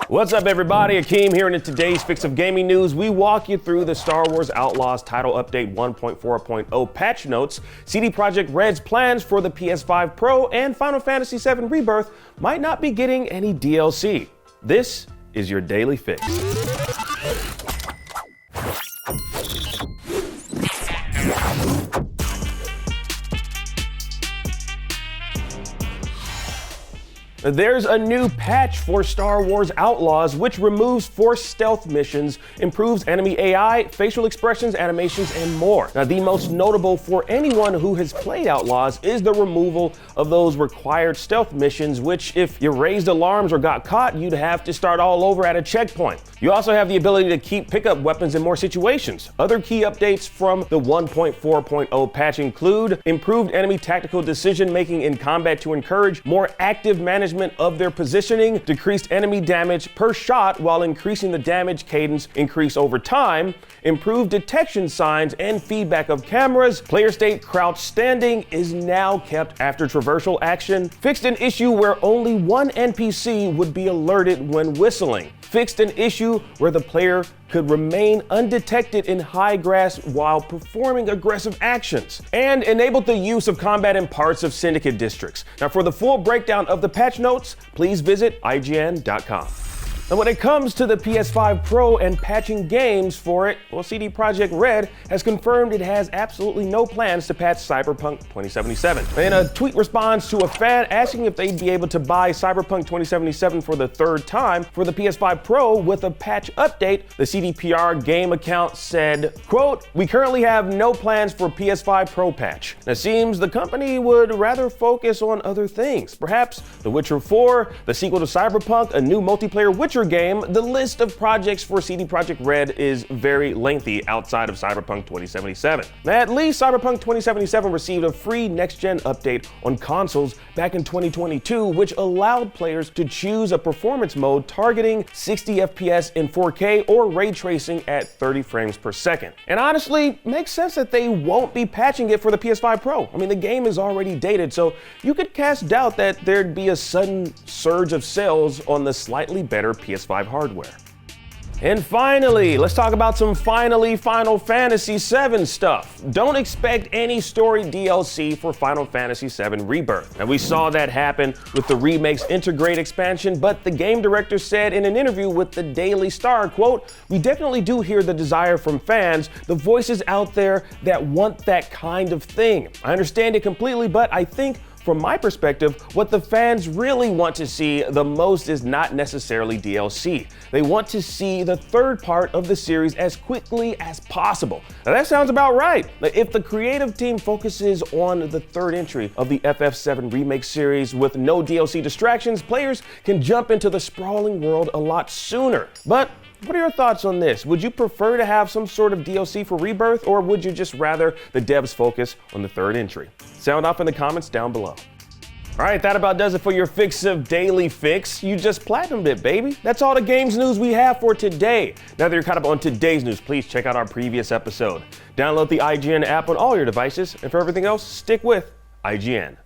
What's up, everybody? Akeem here, and in today's Fix of Gaming News, we walk you through the Star Wars Outlaws title update 1.4.0 patch notes, CD Projekt Red's plans for the PS5 Pro, and Final Fantasy VII Rebirth might not be getting any DLC. This is your Daily Fix. There's a new patch for Star Wars Outlaws, which removes forced stealth missions, improves enemy AI, facial expressions, animations, and more. Now, the most notable for anyone who has played Outlaws is the removal of those required stealth missions, which, if you raised alarms or got caught, you'd have to start all over at a checkpoint. You also have the ability to keep pickup weapons in more situations. Other key updates from the 1.4.0 patch include improved enemy tactical decision-making in combat to encourage more active management of their positioning, decreased enemy damage per shot while increasing the damage cadence increase over time, improved detection signs and feedback of cameras, player state crouch standing is now kept after traversal action, fixed an issue where only one NPC would be alerted when whistling, fixed an issue where the player could remain undetected in high grass while performing aggressive actions, and enabled the use of combat in parts of Syndicate districts. Now, for the full breakdown of the patch notes, please visit IGN.com. And when it comes to the PS5 Pro and patching games for it, well, CD Projekt Red has confirmed it has absolutely no plans to patch Cyberpunk 2077. In a tweet response to a fan asking if they'd be able to buy Cyberpunk 2077 for the third time for the PS5 Pro with a patch update, the CDPR game account said, quote, "We currently have no plans for PS5 Pro patch. It seems the company would rather focus on other things. Perhaps The Witcher 4, the sequel to Cyberpunk, a new multiplayer Witcher game." The list of projects for CD Projekt Red is very lengthy outside of Cyberpunk 2077. At least Cyberpunk 2077 received a free next-gen update on consoles back in 2022, which allowed players to choose a performance mode targeting 60 FPS in 4K or ray tracing at 30 frames per second. And honestly, makes sense that they won't be patching it for the PS5 Pro. I mean, the game is already dated, so you could cast doubt that there'd be a sudden surge of sales on the slightly better PS5 hardware. And finally, let's talk about some Final Fantasy VII stuff. Don't expect any story DLC for Final Fantasy VII Rebirth. And we saw that happen with the Remake's Intergrade expansion, but the game director said in an interview with the Daily Star, quote, "We definitely do hear the desire from fans, the voices out there that want that kind of thing. I understand it completely, but I think from my perspective, what the fans really want to see the most is not necessarily DLC. They want to see the third part of the series as quickly as possible." Now that sounds about right. If the creative team focuses on the third entry of the FF7 Remake series with no DLC distractions, players can jump into the sprawling world a lot sooner. But what are your thoughts on this? Would you prefer to have some sort of DLC for Rebirth, or would you just rather the devs focus on the third entry? Sound off in the comments down below. All right, that about does it for your Fix of Daily Fix. You just platinumed it, baby. That's all the games news we have for today. Now that you're caught up on today's news, please check out our previous episode. Download the IGN app on all your devices, and for everything else, stick with IGN.